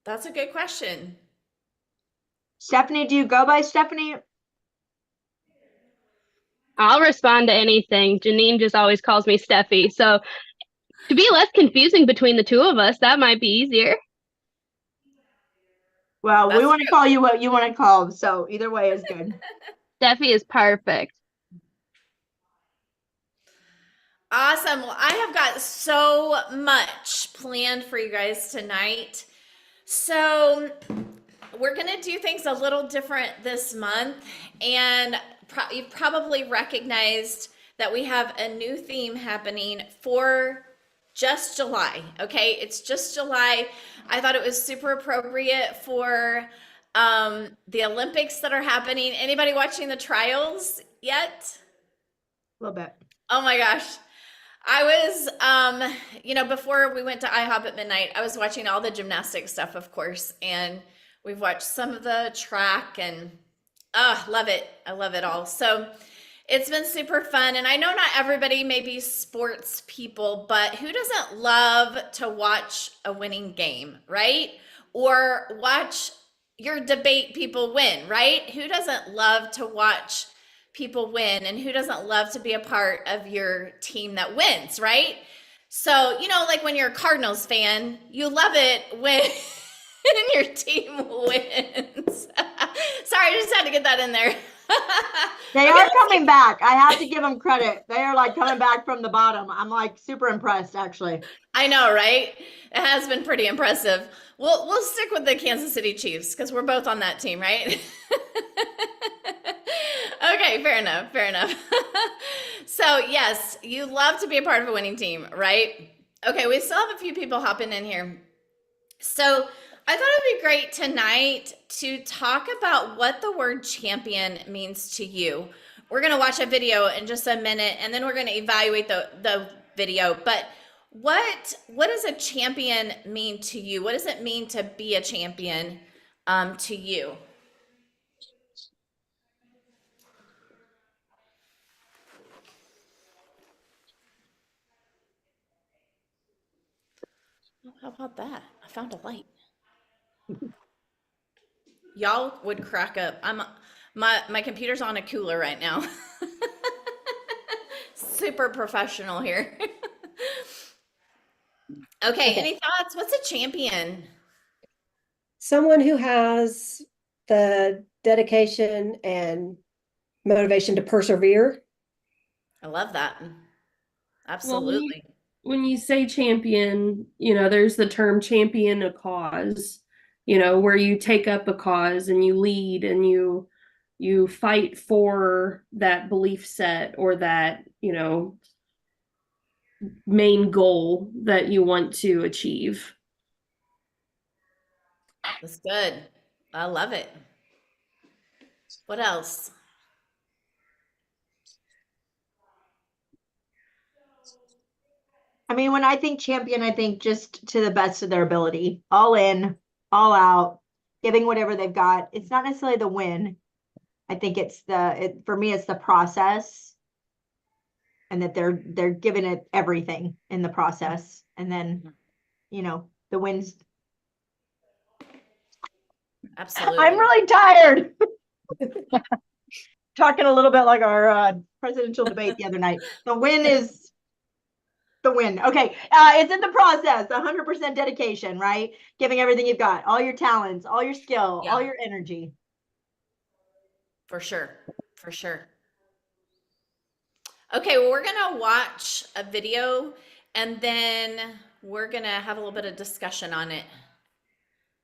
That's a good question. Stephanie, do you go by Stephanie? I'll respond to anything. Janine just always calls me Steffi. So to be less confusing between the two of us, that might be easier. Well, we That's want to true. call you what you want to call, so either way is good. Steffi is perfect. Awesome. Well, I have got so much planned for you guys tonight. So, we're going to do things a little different this month. And you've probably recognized that we have a new theme happening for just July. Okay. It's just July. I thought it was super appropriate for the Olympics that are happening. Anybody watching the trials yet? A little bit. Oh my gosh. I was, before we went to IHOP at midnight, I was watching all the gymnastics stuff, of course, and we've watched some of the track and, love it. I love it all. So it's been super fun. And I know not everybody may be sports people, but who doesn't love to watch a winning game, right? Or watch your debate people win, right? Who doesn't love to watch people win, and who doesn't love to be a part of your team that wins, right? So, like when you're a Cardinals fan, you love it when your team wins. Sorry, I just had to get that in there. They are coming back. I have to give them credit. They are like coming back from the bottom. I'm like super impressed, actually. I know, right? It has been pretty impressive. We'll stick with the Kansas City Chiefs because we're both on that team, right? Okay, fair enough. Fair enough. So, yes, you love to be a part of a winning team, right? Okay, we still have a few people hopping in here. So, I thought it'd be great tonight to talk about what the word champion means to you. We're going to watch a video in just a minute, and then we're going to evaluate the video. But what does a champion mean to you? What does it mean to be a champion to you? How about that? I found a light. Y'all would crack up. My computer's on a cooler right now. Super professional here. Okay, any thoughts? What's a champion? Someone who has the dedication and motivation to persevere. I love that. Well, Absolutely. when you say champion, there's the term champion a cause, where you take up a cause and you lead and you fight for that belief set or that, main goal that you want to achieve. That's good. I love it. What else? I mean, when I think champion, I think just to the best of their ability, all in, all out, giving whatever they've got. It's not necessarily the win. I think it's for me, it's the process, and that they're giving it everything in the process. And then, the wins. Absolutely. I'm really tired. Talking a little bit like our presidential debate the other night. The win is the win. Okay. It's in the process, 100% dedication, right? Giving everything you've got, all your talents, all your skill, Yeah. all your energy. For sure. For sure. Okay, well, we're going to watch a video and then we're going to have a little bit of discussion on it.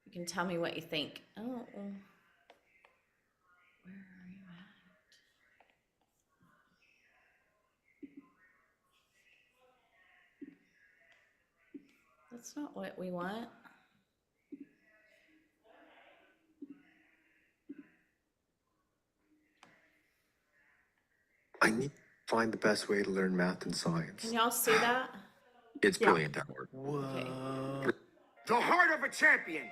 You can tell me what you think. Oh, where are you at? That's not what we want. I need to find the best way to learn math and science. Can y'all see that? It's brilliant, that word. Okay. The heart of a champion.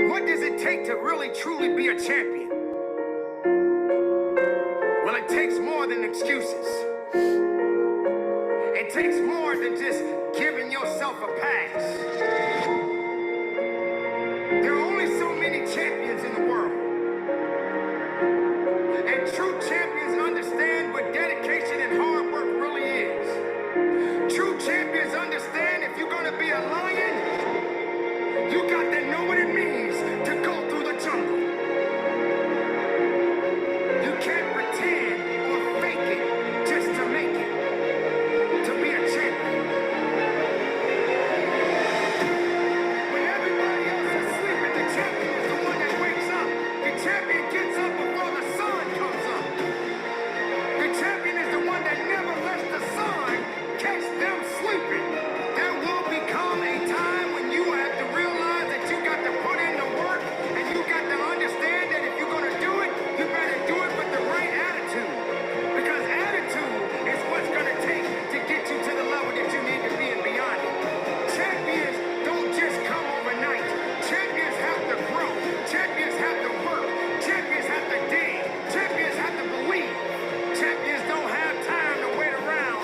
What does it take to really truly be a champion? Well, it takes more than excuses. it takes more than just giving yourself a pass. There are only so many champions in the world. And true champions understand what dedication and hard work really is. True champions understand if you're gonna be a lion, you got to know what it means to go through the jungle. You can't pretend or fake it just to make it. To be a champion. When everybody else is sleeping, the champion is the one that wakes up. The champion gets up before the sun comes up. The champion is the one that never lets the sun catch them sleeping. There will become a time when you have to realize that you got to put in the work and you got to understand that if you're going to do it, you better do it with the right attitude. Because attitude is what's going to take to get you to the level that you need to be and beyond it. Champions don't just come overnight. Champions have to grow. Champions have to work. Champions have to dig. Champions have to believe. Champions don't have time to wait around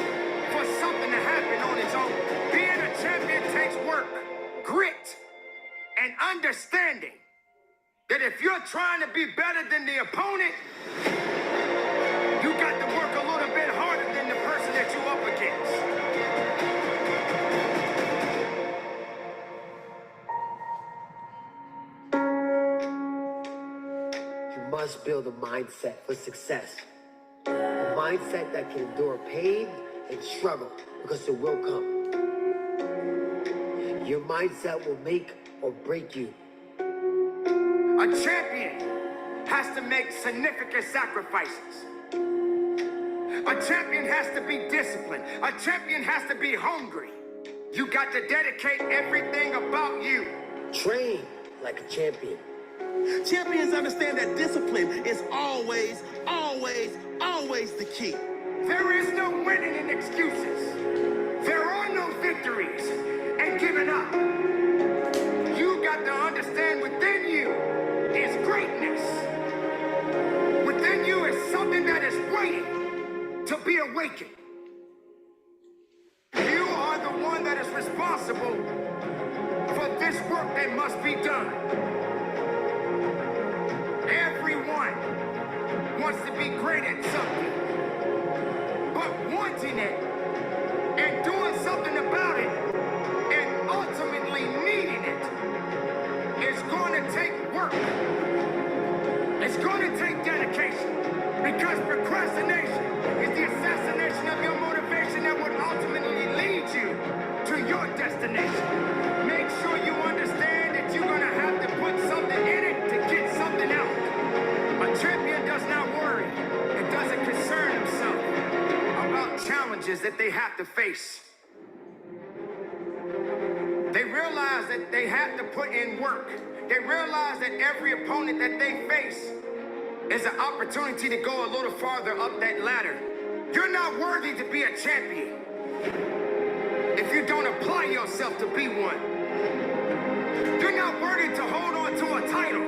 for something to happen on its own. Being a champion takes work, grit, and understanding that if you're trying to be better than the opponent, you got to work a little bit harder than the person that you up against. You must build a mindset for success. A mindset that can endure pain and struggle because it will come. Your mindset will make or break you. A champion has to make significant sacrifices. A champion has to be disciplined. A champion has to be hungry. You got to dedicate everything about you. Train like a champion. Champions understand that discipline is always, always, always the key. There is no winning in excuses. There are no victories and giving up. You got to understand within you is greatness. Within you is something that is waiting to be awakened. You are the one that is responsible for this work that must be done. Everyone wants to be great at something, but wanting it and doing something about it and ultimately needing it is going to take work. It's going to take dedication, because procrastination is the assassination of your motivation that would ultimately lead you to your destination. Make sure you understand that you're going to have to put something in it to get something out. A champion does not worry and doesn't concern himself about challenges that they have to face. They realize that they have to put in work. They realize that every opponent that they face is an opportunity to go a little farther up that ladder. You're not worthy to be a champion if you don't apply yourself to be one. You're not worthy to hold on to a title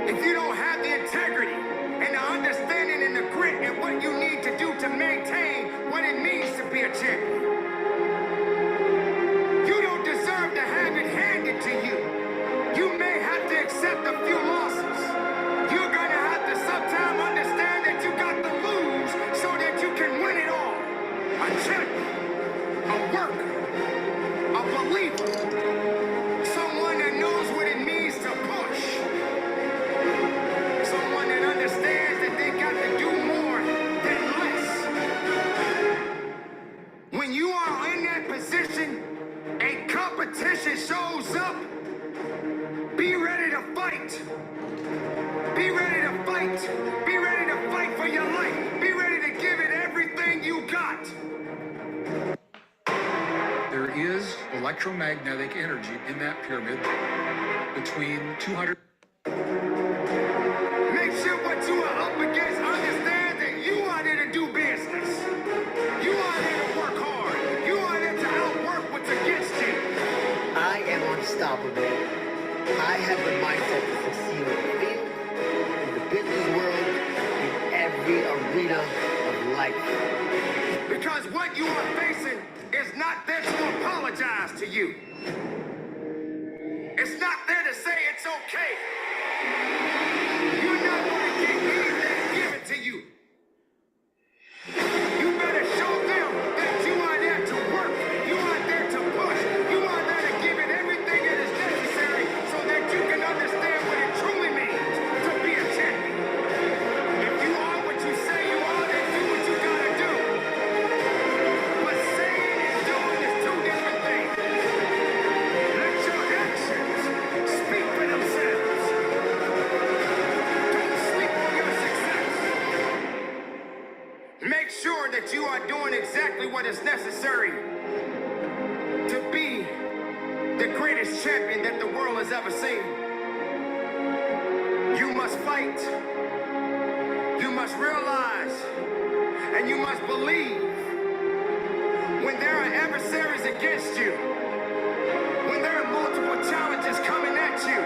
if you don't have the integrity and the understanding and the grit and what you need to do to maintain what it means to be a champion. You don't deserve to have it handed to you. You may have to accept a few losses. You're gonna have to sometime understand that you got to lose so that you can win it all. A champion, a worker, a believer, someone that knows what it means to push, someone that understands that they got to do more than less. When you are in that position, a competition shows up, be ready to fight. Be ready to fight. Be ready to fight for your life. Be ready to give it everything you got. There is electromagnetic energy in that pyramid between 200. Make sure what you are up against, understand that you are there to do business. You are there to work hard. You are there to outwork what's against you. I am unstoppable. I have the mindset to succeed in the field, in the business world, in every arena of life. Because what you are facing not there to apologize to you. It's not there to say it's okay. You're not going to get anything given to you. You better show them that you are there to work. You are there to push. You are there to give it everything that is necessary so that you can understand what it truly means to be a champion. If you are what you say you are, then do what you gotta do. But saying and doing is two different things. Let your actions speak for themselves. Don't sleep on your success. Make sure that you are doing exactly what is necessary to be the greatest champion that the world has ever seen. You must fight. You must realize and you must believe when there are adversaries against you, when there are multiple challenges coming at you,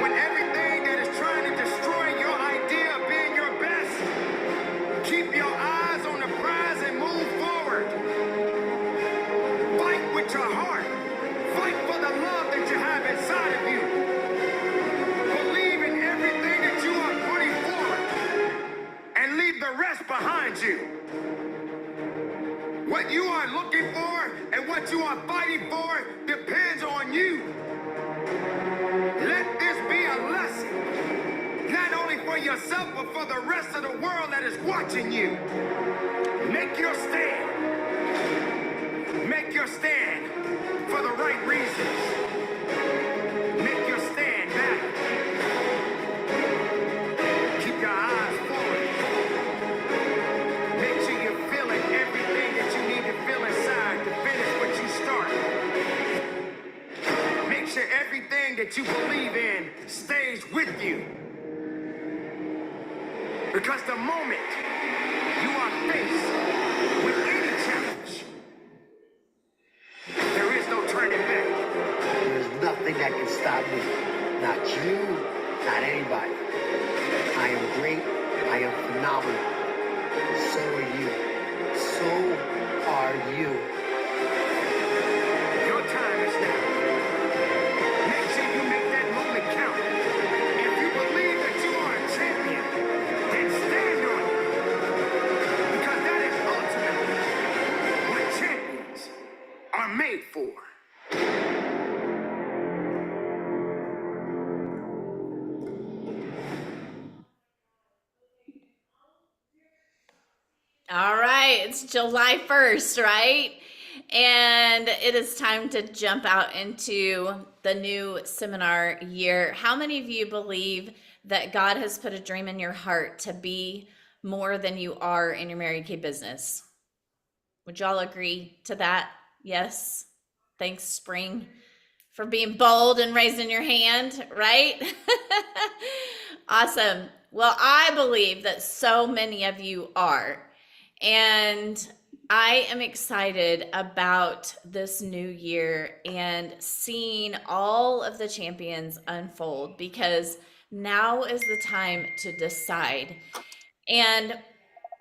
when everything that is trying to destroy your idea of being your best, keep your eyes on the prize and move forward. Fight with your heart. Fight for the love that you have inside of you. Believe in everything that you are putting forward and leave the rest behind you. What you are looking for and what you are fighting for depends on you. Let this be a lesson, not only for yourself, but for the rest of the world that is watching you. Make your stand. Make your stand for the right reasons. Make your stand back. Keep your eyes forward. Make sure you're feeling everything that you need to feel inside to finish what you start. Make sure everything that you believe in stays with you. Because the moment you are faced with any challenge, there is no turning back. There's nothing that can stop me. Not you, not anybody. I am great. I am phenomenal. So are you. So are you. Your time is now. Make sure you make that moment count. If you believe that you are a champion, then stand on it. Because that is ultimately what champions are made for. All right, it's July 1st, right? And it is time to jump out into the new seminar year. How many of you believe that God has put a dream in your heart to be more than you are in your Mary Kay business? Would y'all agree to that? Yes. Thanks, Spring, for being bold and raising your hand, right? Awesome. Well, I believe that so many of you are. And I am excited about this new year and seeing all of the champions unfold, because now is the time to decide. And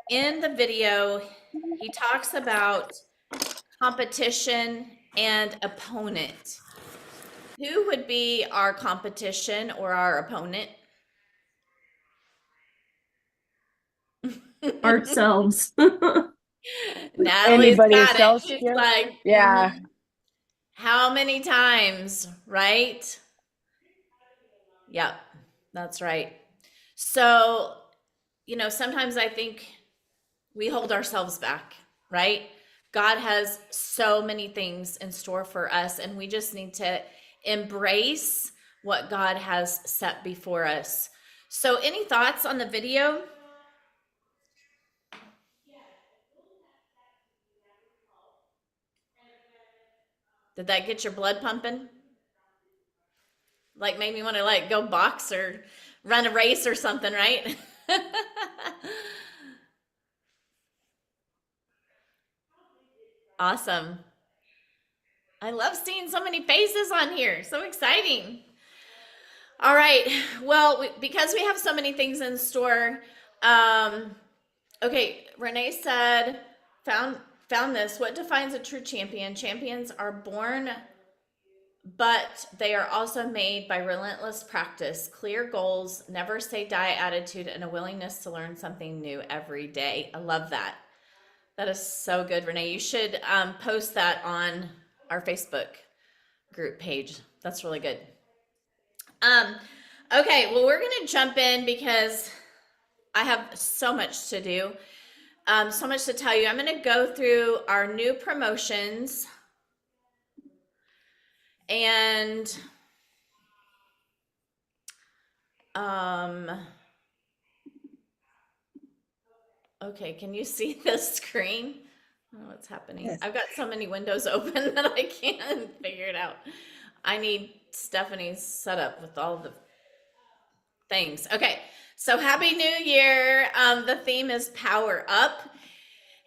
in the video, he talks about competition and opponent. Who would be our competition or our opponent? Ourselves. Natalie's Anybody got it. else She's here? like, Yeah. how many times, right? Yep, that's right. So, sometimes I think we hold ourselves back, right? God has so many things in store for us, and we just need to embrace what God has set before us. So, any thoughts on the video? Did that get your blood pumping? Like, made me want to go box or run a race or something, right? Awesome. I love seeing so many faces on here. So exciting. All right. Well, because we have so many things in store. Okay. Renee said found this. What defines a true champion? Champions are born, but they are also made by relentless practice, clear goals, never say die attitude, and a willingness to learn something new every day. I love that. That is so good, Renee. You should post that on our Facebook group page. That's really good. Okay, well, we're going to jump in because I have so much to do, so much to tell you. I'm going to go through our new promotions and okay, can you see the screen? I don't know what's happening. Yes. I've got so many windows open that I can't figure it out. I need Stephanie's setup with all the things. Okay, so Happy New Year. The theme is Power Up.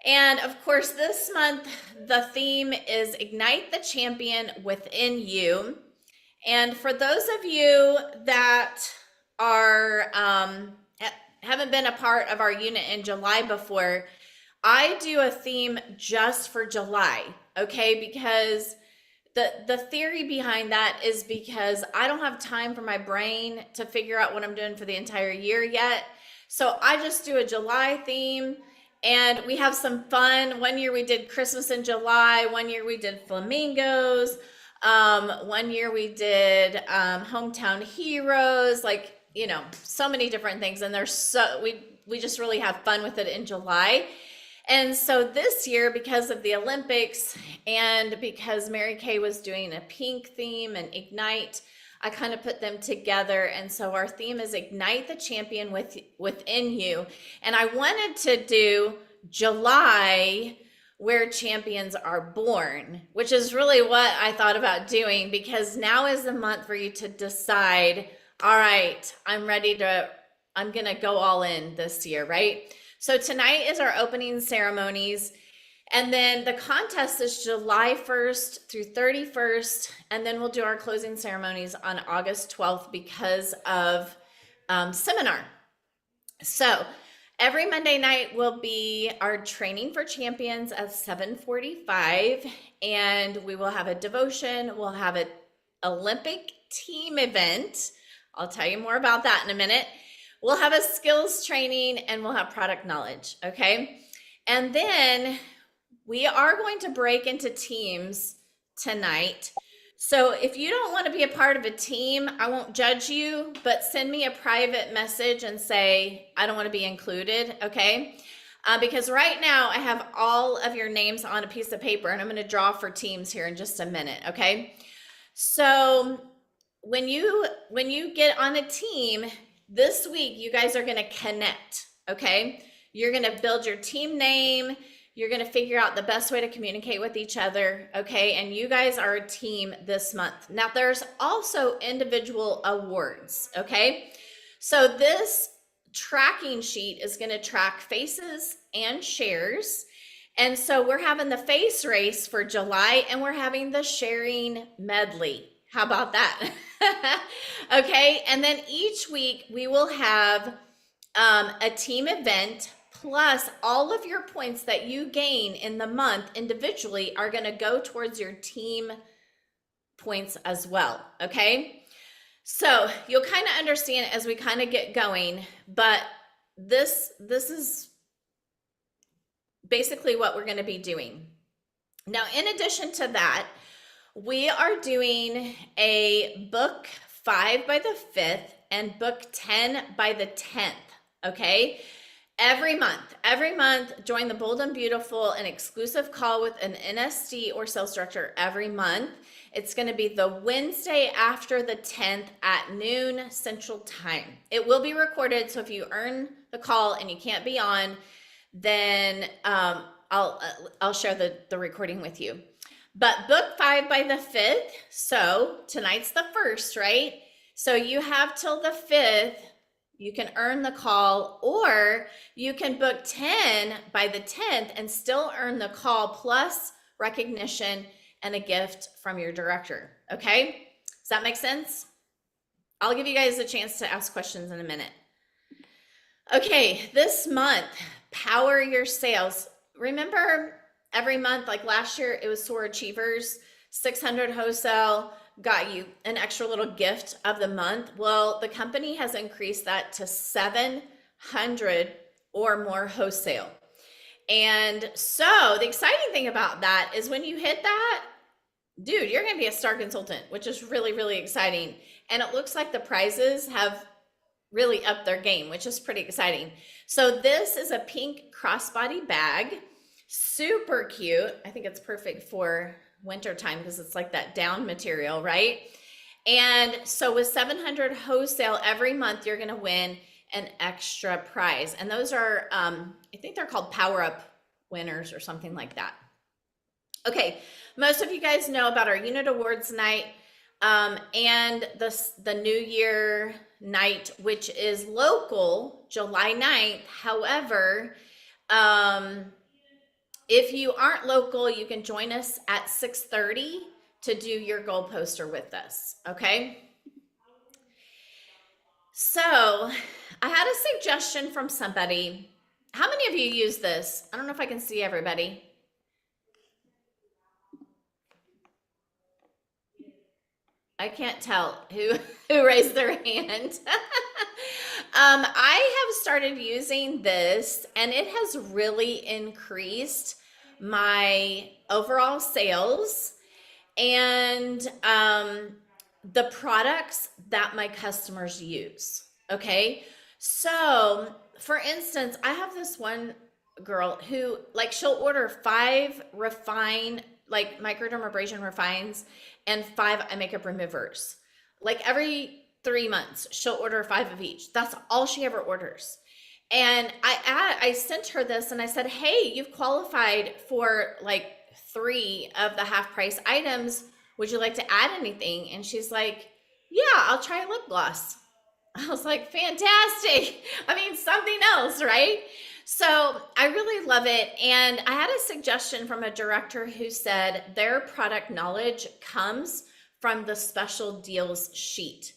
And of course, this month, the theme is Ignite the Champion Within You. And for those of you that are haven't been a part of our unit in July before, I do a theme just for July, okay? Because the theory behind that is because I don't have time for my brain to figure out what I'm doing for the entire year yet. So I just do a July theme and we have some fun. One year we did Christmas in July. One year we did flamingos. One year we did hometown heroes, like, you know, so many different things. And there's we just really have fun with it in July. And so this year, because of the Olympics and because Mary Kay was doing a pink theme and Ignite, I kind of put them together. And so our theme is Ignite the Champion Within You. And I wanted to do July where champions are born, which is really what I thought about doing, because now is the month for you to decide, all right, I'm going to go all in this year, right? So tonight is our opening ceremonies. And then the contest is July 1st through 31st. And then we'll do our closing ceremonies on August 12th because of seminar. So every Monday night will be our training for champions at 7:45. And we will have a devotion. We'll have an Olympic team event. I'll tell you more about that in a minute. We'll have a skills training and we'll have product knowledge, okay? And then we are going to break into teams tonight. So if you don't want to be a part of a team, I won't judge you, but send me a private message and say, I don't want to be included, okay? Because right now I have all of your names on a piece of paper and I'm going to draw for teams here in just a minute, okay? So when you get on a team, this week, you guys are going to connect, okay? You're going to build your team name. You're going to figure out the best way to communicate with each other, okay? And you guys are a team this month. Now, there's also individual awards, okay? So this tracking sheet is going to track faces and shares. And so we're having the face race for July and we're having the sharing medley. How about that? Okay, and then each week we will have a team event, plus all of your points that you gain in the month individually are going to go towards your team points as well, okay? So you'll kind of understand as we kind of get going, but this is basically what we're going to be doing. Now, in addition to that, we are doing a book 5 by the 5th and book 10 by the 10th, okay? Every month, join the Bold and Beautiful, an exclusive call with an NSD or sales director every month. It's going to be the Wednesday after the 10th at noon Central Time. It will be recorded, so if you earn the call and you can't be on, then I'll share the recording with you. But book 5 by the 5th, so tonight's the 1st, right? So you have till the 5th, you can earn the call, or you can book 10 by the 10th and still earn the call plus recognition and a gift from your director, okay? Does that make sense? I'll give you guys a chance to ask questions in a minute. Okay, this month, power your sales. Remember every month, like last year, it was Soar Achievers, 600 wholesale got you an extra little gift of the month. Well, the company has increased that to 700 or more wholesale. And so the exciting thing about that is when you hit that, dude, you're going to be a star consultant, which is really, really exciting. And it looks like the prizes have really upped their game, which is pretty exciting. So this is a pink crossbody bag, super cute. I think it's perfect for wintertime because it's like that down material, right? And so with 700 wholesale every month, you're going to win an extra prize. And those are, I think they're called Power Up winners or something like that. Okay, most of you guys know about our unit awards night and the New Year night, which is local, July 9th. However, if you aren't local, you can join us at 6:30 to do your goal poster with us, okay? So I had a suggestion from somebody. How many of you use this? I don't know if I can see everybody. I can't tell who raised their hand. I have started using this and it has really increased my overall sales and the products that my customers use. Okay. So for instance, I have this one girl who like she'll order 5 refine like microdermabrasion refines and 5 eye makeup removers. Like every 3 months, she'll order 5 of each. That's all she ever orders. And I sent her this and I said, hey, you've qualified for like 3 of the half price items. Would you like to add anything? And she's like, yeah, I'll try a lip gloss. I was like, fantastic. I mean, something else, right? So I really love it. And I had a suggestion from a director who said their product knowledge comes from the special deals sheet.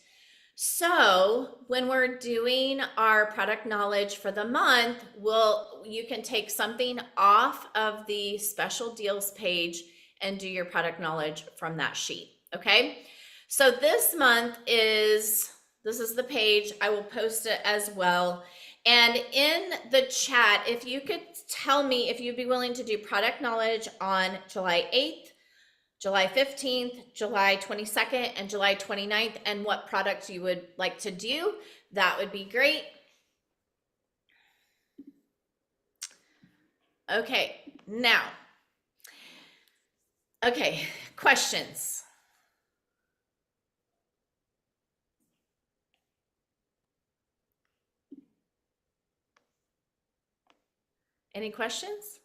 So when we're doing our product knowledge for the month, you can take something off of the special deals page and do your product knowledge from that sheet. Okay. So this month this is the page. I will post it as well. And in the chat, if you could tell me if you'd be willing to do product knowledge on July 8th, July 15th, July 22nd, and July 29th, and what product you would like to do, that would be great. Okay, now, okay, questions. Any questions?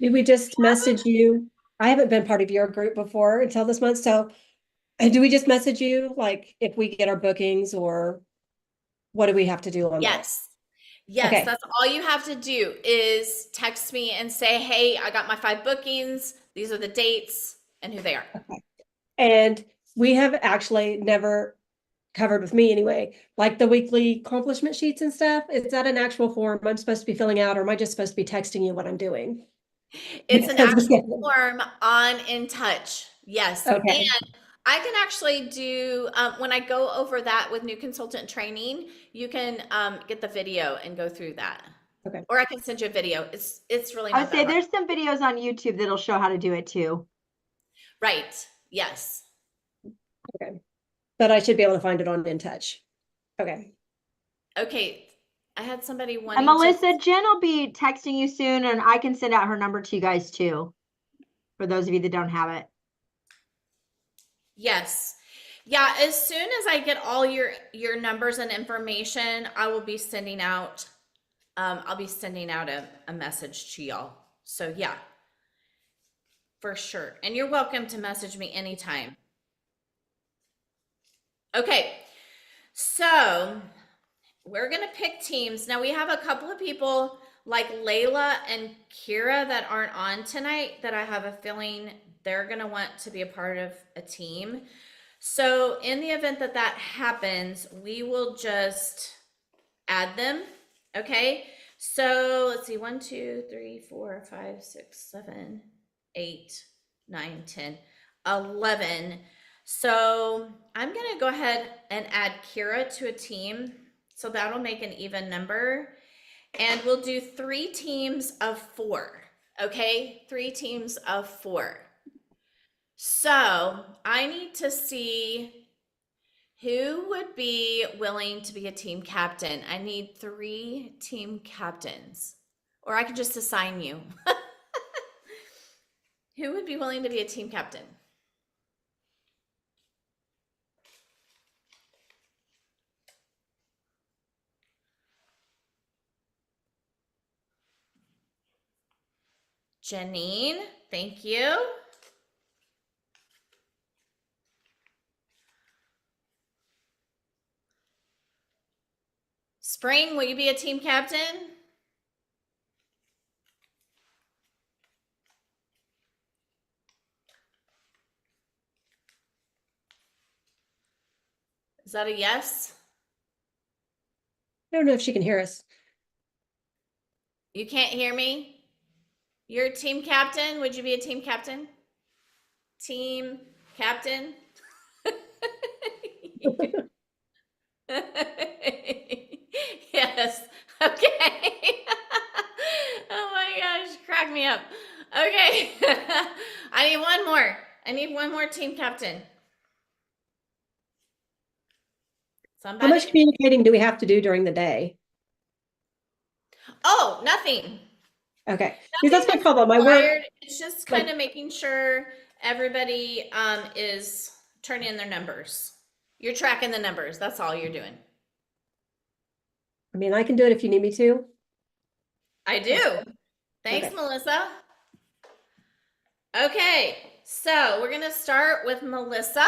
Did we just message you? I haven't been part of your group before until this month, so do we just message you like if we get our bookings or what do we have to do on that? Yes. Yes, Okay. that's all you have to do is text me and say, hey, I got my 5 bookings. These are the dates and who they are. Okay. And we have actually never covered with me anyway, like the weekly accomplishment sheets and stuff. Is that an actual form I'm supposed to be filling out or am I just supposed to be texting you what I'm doing? It's an Because we- actual form on In Touch. Yes. Okay. And I can actually do, when I go over that with new consultant training, you can get the video and go through that. Okay. Or I can send you a video. It's really I not would say that hard. there's some videos on YouTube that'll show how to do it too. Right. Yes. Okay. But I should be able to find it on In Touch. Okay. Okay. I had somebody And wanting Melissa, Jen will be texting you soon, and I can send out her number to you guys too, for those of you that don't have it. Yes. Yeah, as soon as I get all your numbers and information, I will be sending out I'll be sending out a message to y'all. So yeah. For sure. And you're welcome to message me anytime. Okay. So, we're going to pick teams. Now we have a couple of people like Layla and Kira that aren't on tonight that I have a feeling they're going to want to be a part of a team. So in the event that happens, we will just add them. Okay. So let's see, 1, 2, 3, 4, 5, 6, 7, 8, 9, 10, 11. So I'm gonna go ahead and add Kira to a team. So that'll make an even number. And we'll do 3 teams of 4. Okay, 3 teams of 4. So I need to see who would be willing to be a team captain. I need 3 team captains, or I could just assign you. Who would be willing to be a team captain? Janine, thank you. Spring, will you be a team captain? Is that a yes? I don't know if she can hear us. You can't hear me? You're a team captain. Would you be a team captain? Team captain? Yes. Okay. Oh my gosh, crack me up. Okay. I need one more. I need one more team captain. How Somebody? much communicating do we have to do during the day? Oh, nothing. Okay, because that's my Nothing is problem. I work. required. It's just kind of making sure everybody is turning in their numbers. You're tracking the numbers. That's all you're doing. I mean, I can do it if you need me to. I do. Thanks, Okay. Melissa. Okay, so we're gonna start with Melissa.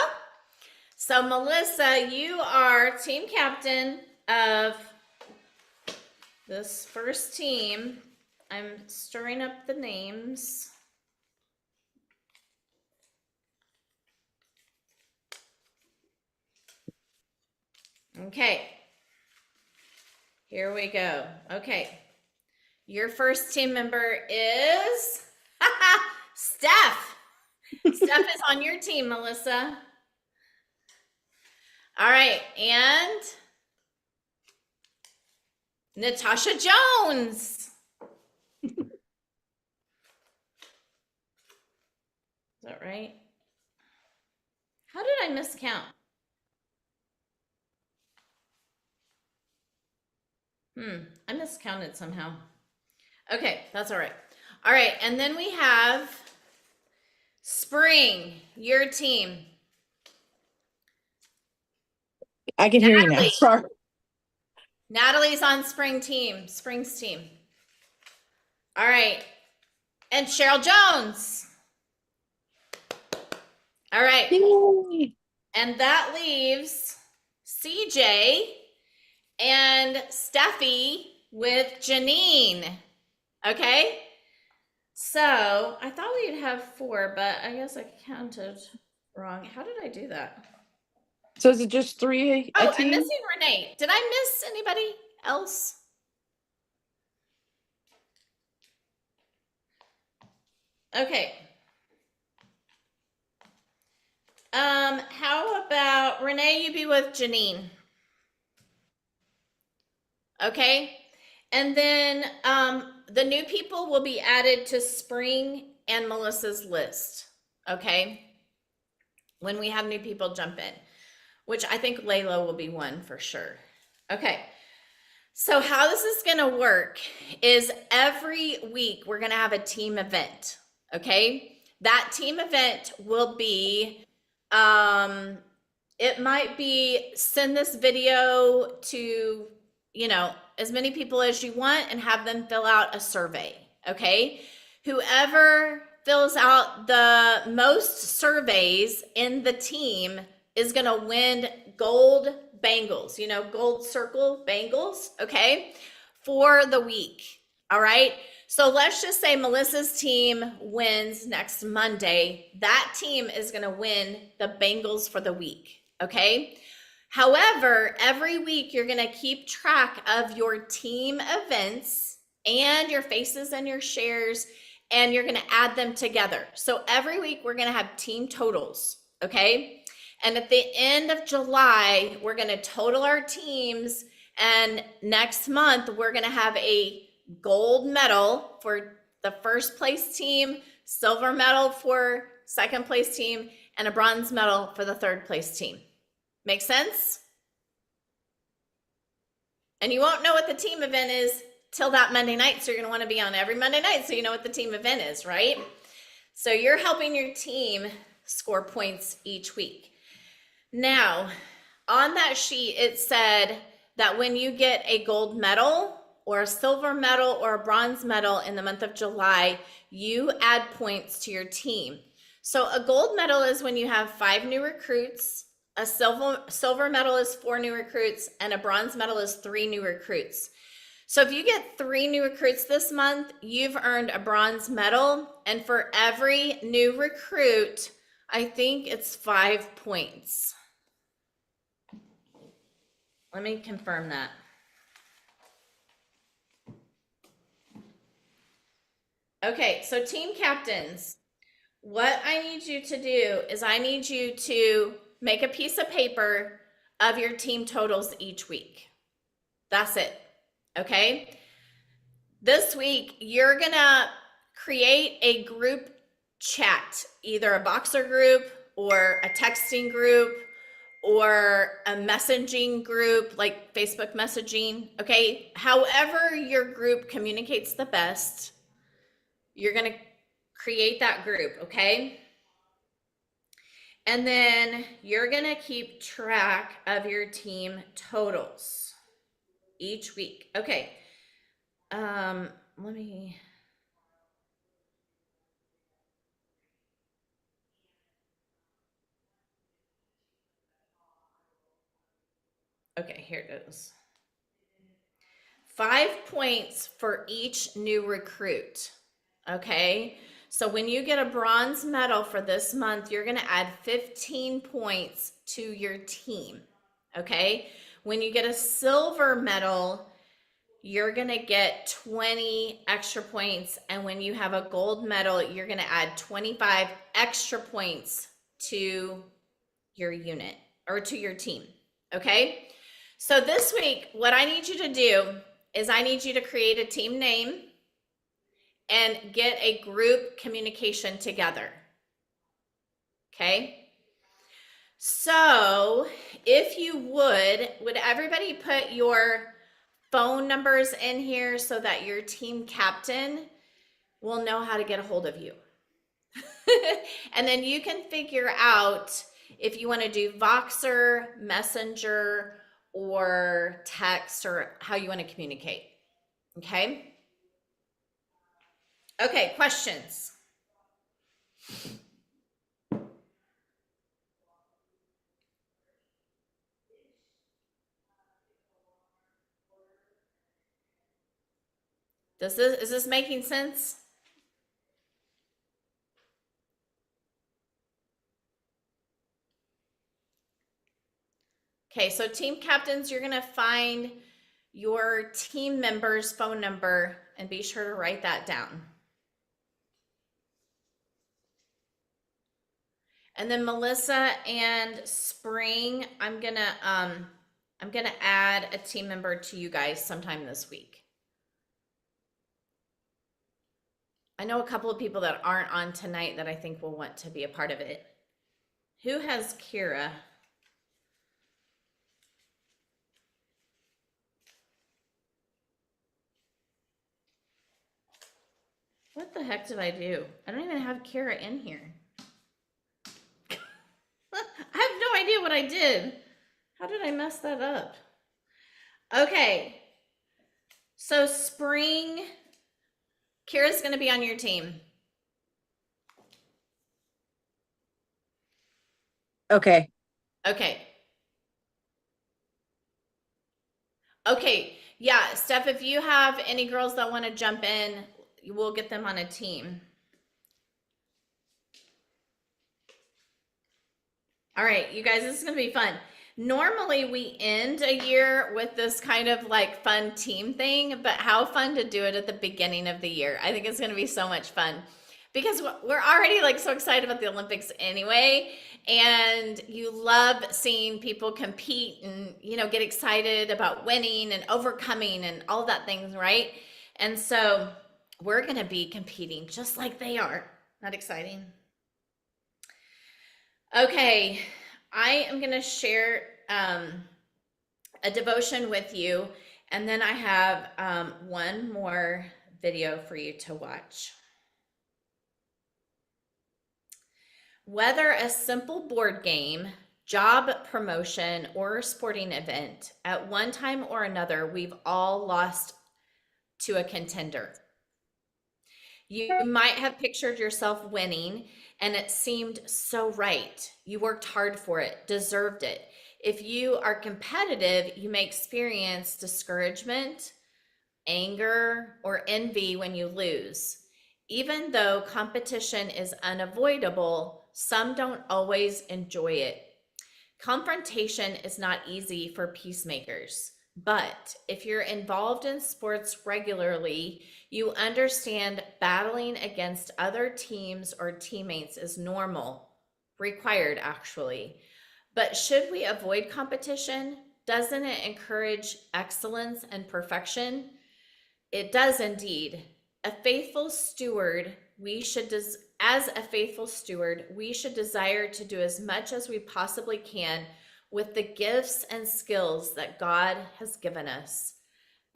So Melissa, you are team captain of this first team. I'm stirring up the names. Okay, here we go. Okay, your first team member is Steph. Steph is on your team, Melissa. All right, and Natasha Jones. Is that right? How did I miscount? I miscounted somehow. Okay, that's all right. All right, and then we have Spring, your team. I can hear you now. Natalie. Sorry. Natalie's on Spring's team. All right, and Cheryl Jones. All right, Yay. and that leaves CJ and Steffi with Janine. Okay, so I thought we'd have 4, but I guess I counted wrong. How did I do that? So is it just 3 Oh, a I'm team? missing Renee. Did I miss anybody else? Okay. How about Renee, you be with Janine? Okay. And then the new people will be added to Spring and Melissa's list. Okay. When we have new people jump in, which I think Layla will be one for sure. Okay. So how this is going to work is every week we're going to have a team event. Okay. That team event will be, it might be send this video to, as many people as you want and have them fill out a survey. Okay. Whoever fills out the most surveys in the team is going to win gold bangles, gold circle bangles, okay, for the week. All right. So let's just say Melissa's team wins next Monday. That team is going to win the bangles for the week. Okay. However, every week you're going to keep track of your team events and your faces and your shares, and you're going to add them together. So every week we're going to have team totals, okay? And at the end of July, we're going to total our teams, and next month we're going to have a gold medal for the first place team, silver medal for second place team, and a bronze medal for the third place team. Make sense? And you won't know what the team event is till that Monday night. So you're going to want to be on every Monday night so you know what the team event is, right? So you're helping your team score points each week. Now, on that sheet, it said that when you get a gold medal or a silver medal or a bronze medal in the month of July, you add points to your team. So a gold medal is when you have 5 new recruits, a silver medal is 4 new recruits, and a bronze medal is 3 new recruits. So if you get 3 new recruits this month, you've earned a bronze medal. And for every new recruit, I think it's 5 points. Let me confirm that. Okay, so team captains, what I need you to do is I need you to make a piece of paper of your team totals each week. That's it, okay? This week, you're gonna create a group chat, either a Boxer group or a texting group or a messaging group like Facebook messaging, okay? However your group communicates the best, you're gonna create that group, okay? And then you're gonna keep track of your team totals each week. Okay, let me, okay, here it goes. 5 points for each new recruit, okay? So when you get a bronze medal for this month, you're gonna add 15 points to your team, okay? When you get a silver medal, you're gonna get 20 extra points. And when you have a gold medal, you're gonna add 25 extra points to your unit or to your team, okay? So this week, what I need you to do is I need you to create a team name and get a group communication together, okay? So if you would everybody put your phone numbers in here so that your team captain will know how to get a hold of you? And then you can figure out if you want to do Voxer, Messenger, or text, or how you want to communicate, okay? Okay, questions? Is this making sense? Okay, so team captains, you're gonna find your team member's phone number and be sure to write that down. And then Melissa and Spring, I'm gonna add a team member to you guys sometime this week. I know a couple of people that aren't on tonight that I think will want to be a part of it. Who has Kira? What the heck did I do? I don't even have Kira in here. I have no idea what I did. How did I mess that up? Okay. So Spring, Kira's going to be on your team. Okay. Okay. Okay. Yeah, Steph, if you have any girls that want to jump in, we'll get them on a team. All right, you guys, this is going to be fun. Normally we end a year with this kind of like fun team thing, but how fun to do it at the beginning of the year. I think it's going to be so much fun because we're already like so excited about the Olympics anyway. And you love seeing people compete and, you know, get excited about winning and overcoming and all that things, right? And so we're going to be competing just like they are. Not exciting? Okay, I am going to share a devotion with you, and then I have one more video for you to watch. Whether a simple board game, job promotion, or sporting event, at one time or another, we've all lost to a contender. You might have pictured yourself winning, and it seemed so right. You worked hard for it, deserved it. If you are competitive, you may experience discouragement, anger, or envy when you lose. Even though competition is unavoidable, some don't always enjoy it. Confrontation is not easy for peacemakers, but if you're involved in sports regularly, you understand battling against other teams or teammates is normal, required actually. But should we avoid competition? Doesn't it encourage excellence and perfection? It does indeed. A faithful steward, as a faithful steward, we should desire to do as much as we possibly can with the gifts and skills that God has given us.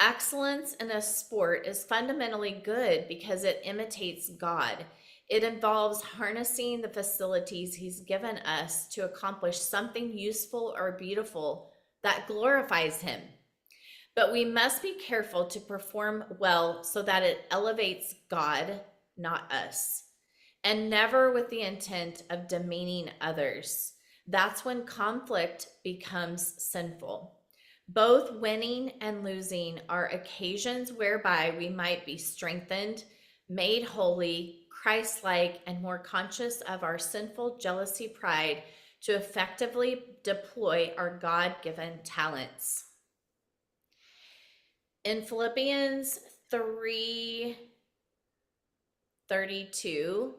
Excellence in a sport is fundamentally good because it imitates God. It involves harnessing the facilities He's given us to accomplish something useful or beautiful that glorifies Him. But we must be careful to perform well so that it elevates God, not us, and never with the intent of demeaning others. That's when conflict becomes sinful. Both winning and losing are occasions whereby we might be strengthened, made holy, Christ-like, and more conscious of our sinful jealousy, pride to effectively deploy our God-given talents. In Philippians 3:32,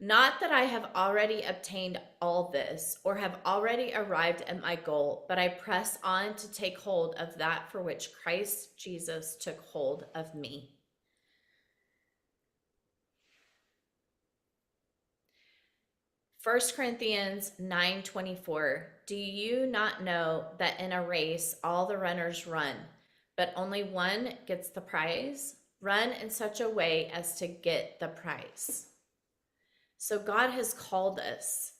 not that I have already obtained all this or have already arrived at my goal, but I press on to take hold of that for which Christ Jesus took hold of me. 1 Corinthians 9:24, do you not know that in a race all the runners run, but only one gets the prize? Run in such a way as to get the prize. So God has called us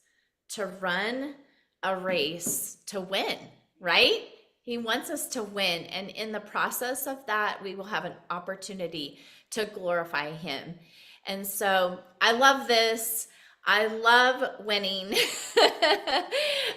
to run a race to win, right? He wants us to win. And in the process of that, we will have an opportunity to glorify Him. And so I love this. I love winning.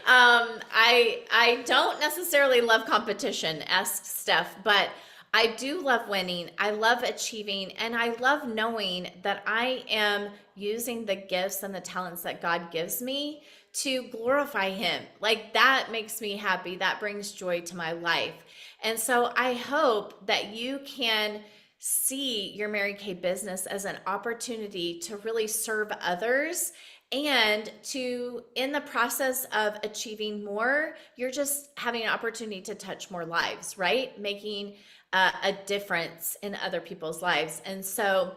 I don't necessarily love competition, ask Steph, but I do love winning. I love achieving, and I love knowing that I am using the gifts and the talents that God gives me to glorify Him. Like that makes me happy. That brings joy to my life. And so I hope that you can see your Mary Kay business as an opportunity to really serve others, and to, in the process of achieving more, you're just having an opportunity to touch more lives, right? Making a difference in other people's lives. And so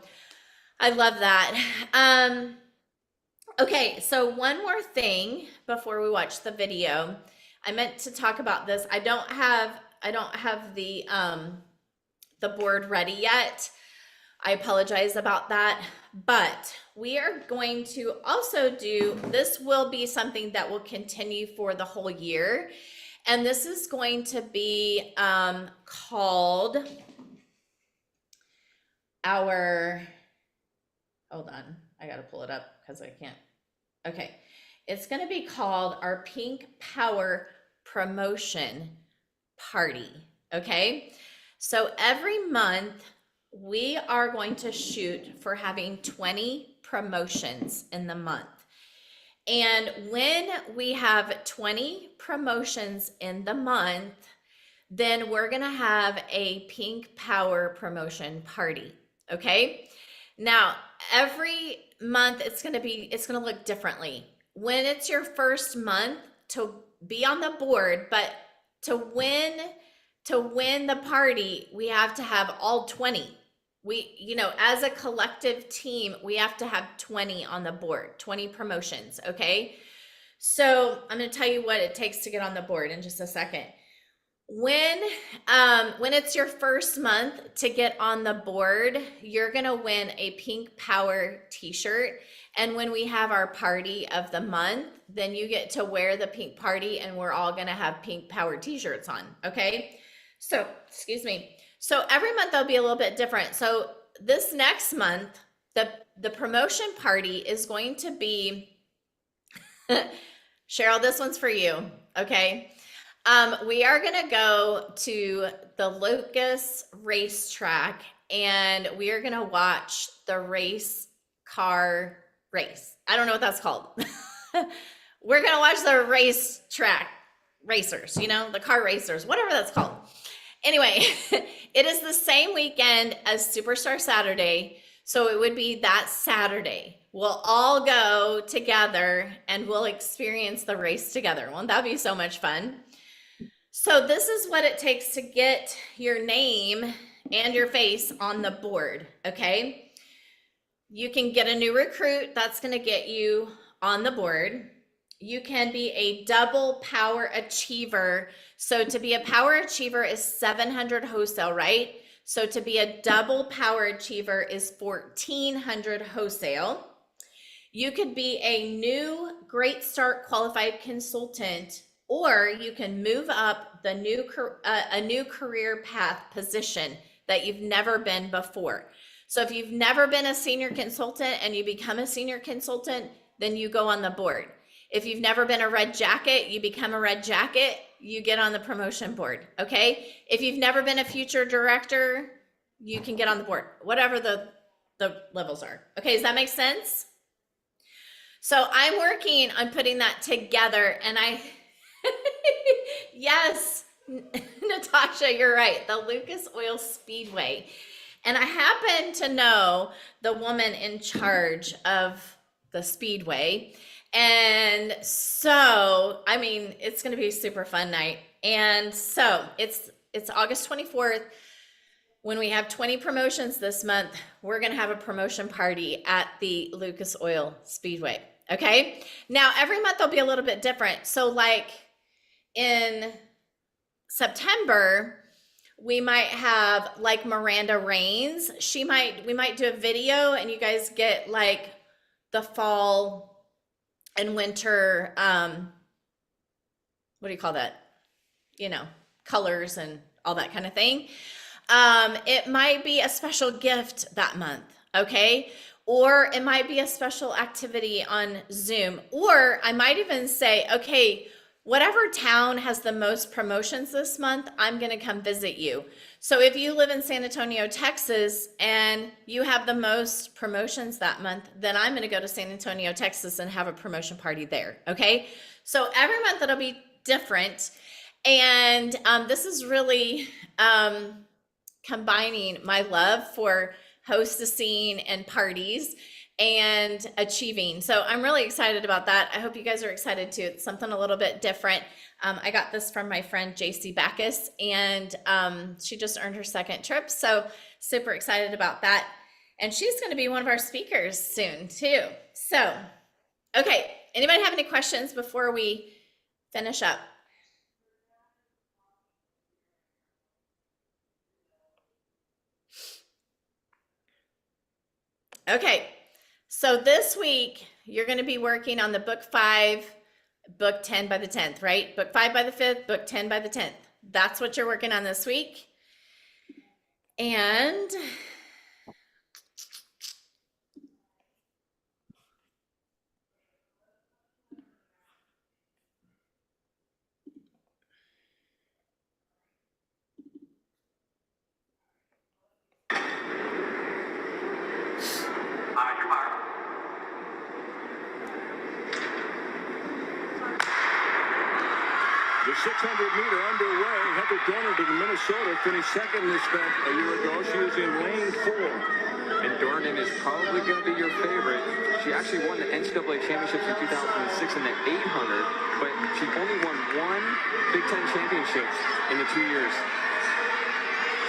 I love that. Okay, so one more thing before we watch the video. I meant to talk about this. I don't have the board ready yet. I apologize about that, but we are going to also do, this will be something that will continue for the whole year. And this is going to be called our, hold on, I gotta pull it up because I can't. Okay, it's gonna be called our Pink Power Promotion Party, okay? So every month, we are going to shoot for having 20 promotions in the month. And when we have 20 promotions in the month, then we're going to have a Pink Power promotion party. Okay. Now, every month it's going to look differently. When it's your first month, to be on the board, but to win the party, we have to have all 20. As a collective team, we have to have 20 on the board, 20 promotions. Okay. So I'm going to tell you what it takes to get on the board in just a second. When it's your first month to get on the board, you're gonna win a Pink Power t-shirt. And when we have our party of the month, then you get to wear the pink party, and we're all gonna have Pink Power t-shirts on. Okay. So, excuse me. So every month they'll be a little bit different. So this next month, the promotion party is going to be Cheryl, this one's for you. Okay. We are going to go to the Lucas racetrack, and we are going to watch the race car race. I don't know what that's called. We're going to watch the racetrack racers, the car racers, whatever that's called. Anyway, it is the same weekend as Superstar Saturday. So it would be that Saturday. We'll all go together and we'll experience the race together. Won't that be so much fun? So this is what it takes to get your name and your face on the board, okay? You can get a new recruit. That's going to get you on the board. You can be a double power achiever. So to be a power achiever is 700 wholesale, right? So to be a double power achiever is 1,400 wholesale. You could be a new Great Start qualified consultant, or you can move up a new career path position that you've never been before. So if you've never been a senior consultant and you become a senior consultant, then you go on the board. If you've never been a red jacket, you become a red jacket, you get on the promotion board, okay? If you've never been a future director, you can get on the board, whatever the levels are. Okay, does that make sense? So I'm working on putting that together, and yes, Natasha, you're right. The Lucas Oil Speedway. And I happen to know the woman in charge of the Speedway. And so, it's going to be a super fun night. And so it's August 24th. When we have 20 promotions this month, we're going to have a promotion party at the Lucas Oil Speedway. Okay. Now every month they'll be a little bit different. So like in September, we might have like Miranda Reigns. We might do a video, and you guys get like the fall and winter, what do you call that? Colors and all that kind of thing. It might be a special gift that month. Okay. Or it might be a special activity on Zoom. Or I might even say, okay, whatever town has the most promotions this month, I'm going to come visit you. So if you live in San Antonio, Texas, and you have the most promotions that month, then I'm going to go to San Antonio, Texas, and have a promotion party there. Okay. So every month it'll be different. And this is really combining my love for hostessing and parties and achieving. So I'm really excited about that. I hope you guys are excited too. It's something a little bit different. I got this from my friend JC Backus, and she just earned her second trip. So super excited about that. And she's going to be one of our speakers soon too. So, okay. Anybody have any questions before we finish up? Okay, so this week you're going to be working on the book 5, book 10 by the 10th, right? Book 5 by the 5th, book 10 by the 10th. That's what you're working on this week. And The 600-meter underway. Heather Dornan of Minnesota finished second in this event a year ago. She was in lane 4. And Dornan is probably going to be your favorite. She actually won the NCAA championships in 2006 in the 800, but she only won one Big Ten championship in the 2 years.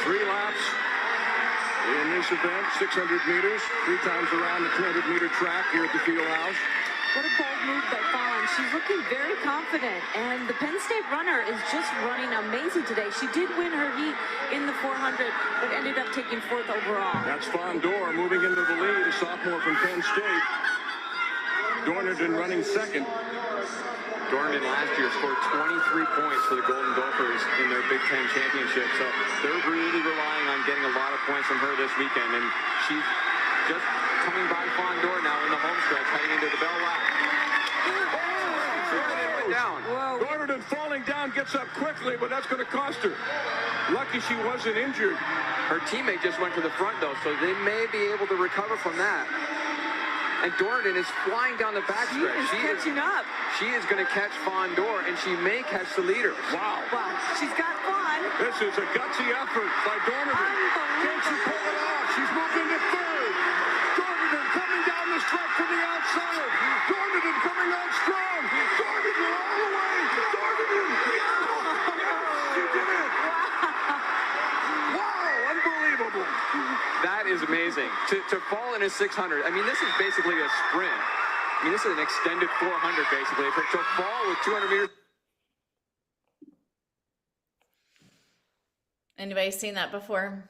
3 laps in this event, 600 meters, 3 times around the 200-meter track here at the field house. What a bold move by Fawn. She's looking very confident, and the Penn State runner is just running amazing today. She did win her heat in the 400, but ended up taking 4th overall. That's Fawn Dorr moving into the lead, a sophomore from Penn State. Dornan running second. Dornan last year scored 23 points for the Golden Gophers in their Big Ten championship, so they're really relying on getting a lot of points from her this weekend, and she's just coming by Fawn Dorr now in the home stretch, heading into the bell lap. Down. Dornan falling down, gets up quickly, but that's going to cost her. Lucky she wasn't injured. Her teammate just went to the front, though, so they may be able to recover from that. And Dornan is flying down the backstretch. She is catching up. She is going to catch Fawn Dorr, and she may catch the leader. Wow. Wow. She's got Fawn. This is a gutsy effort by Dornan. Can she pull it off? She's moving to 3rd. Dornan coming down the stretch from the outside. Dornan coming on strong. Dornan all the way. Dornan. She did it. Wow. Unbelievable. That is amazing. To fall in a 600, I mean, this is basically a sprint. I mean, this is an extended 400, basically. To fall with 200 meters. Anybody seen that before?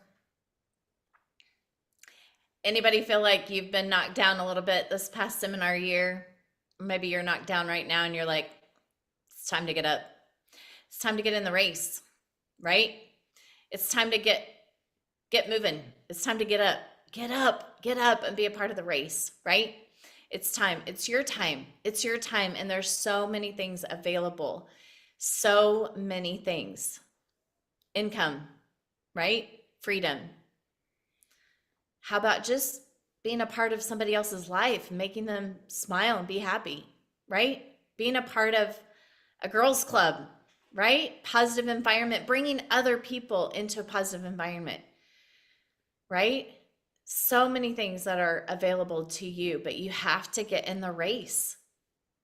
Anybody feel like you've been knocked down a little bit this past seminar year? Maybe you're knocked down right now and you're like, it's time to get up. It's time to get in the race, right? It's time to get moving. It's time to get up and be a part of the race, right? It's time. It's your time. It's your time. And there's so many things available. So many things. Income, right? Freedom. How about just being a part of somebody else's life, making them smile and be happy, right? Being a part of a girls' club, right? Positive environment, bringing other people into a positive environment, right? So many things that are available to you, but you have to get in the race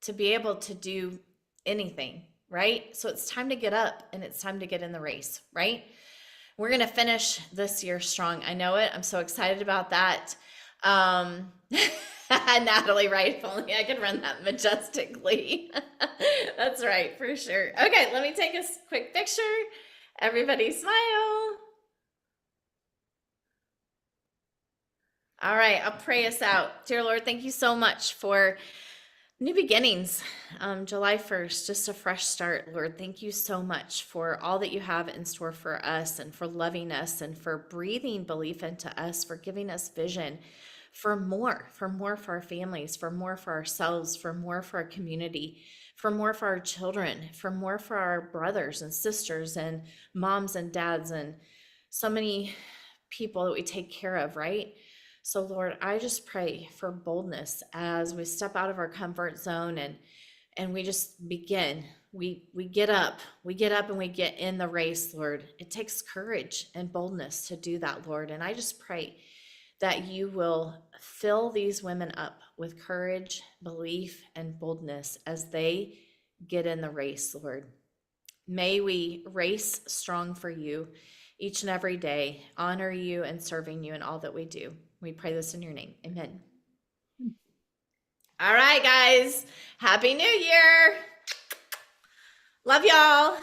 to be able to do anything, right? So it's time to get up and it's time to get in the race, right? We're going to finish this year strong. I know it. I'm so excited about that. Natalie, right? If only I could run that majestically. That's right, for sure. Okay, let me take a quick picture. Everybody smile. All right, I'll pray us out. Dear Lord, thank you so much for new beginnings. July 1st, just a fresh start, Lord. Thank you so much for all that you have in store for us and for loving us and for breathing belief into us, for giving us vision for more for our families, for more for ourselves, for more for our community, for more for our children, for more for our brothers and sisters and moms and dads and so many people that we take care of, right? So Lord, I just pray for boldness as we step out of our comfort zone and we just begin. We get up and we get in the race, Lord. It takes courage and boldness to do that, Lord. And I just pray that you will fill these women up with courage, belief, and boldness as they get in the race, Lord. May we race strong for you each and every day, honor you and serving you in all that we do. We pray this in your name. Amen. All right, guys. Happy New Year. Love y'all.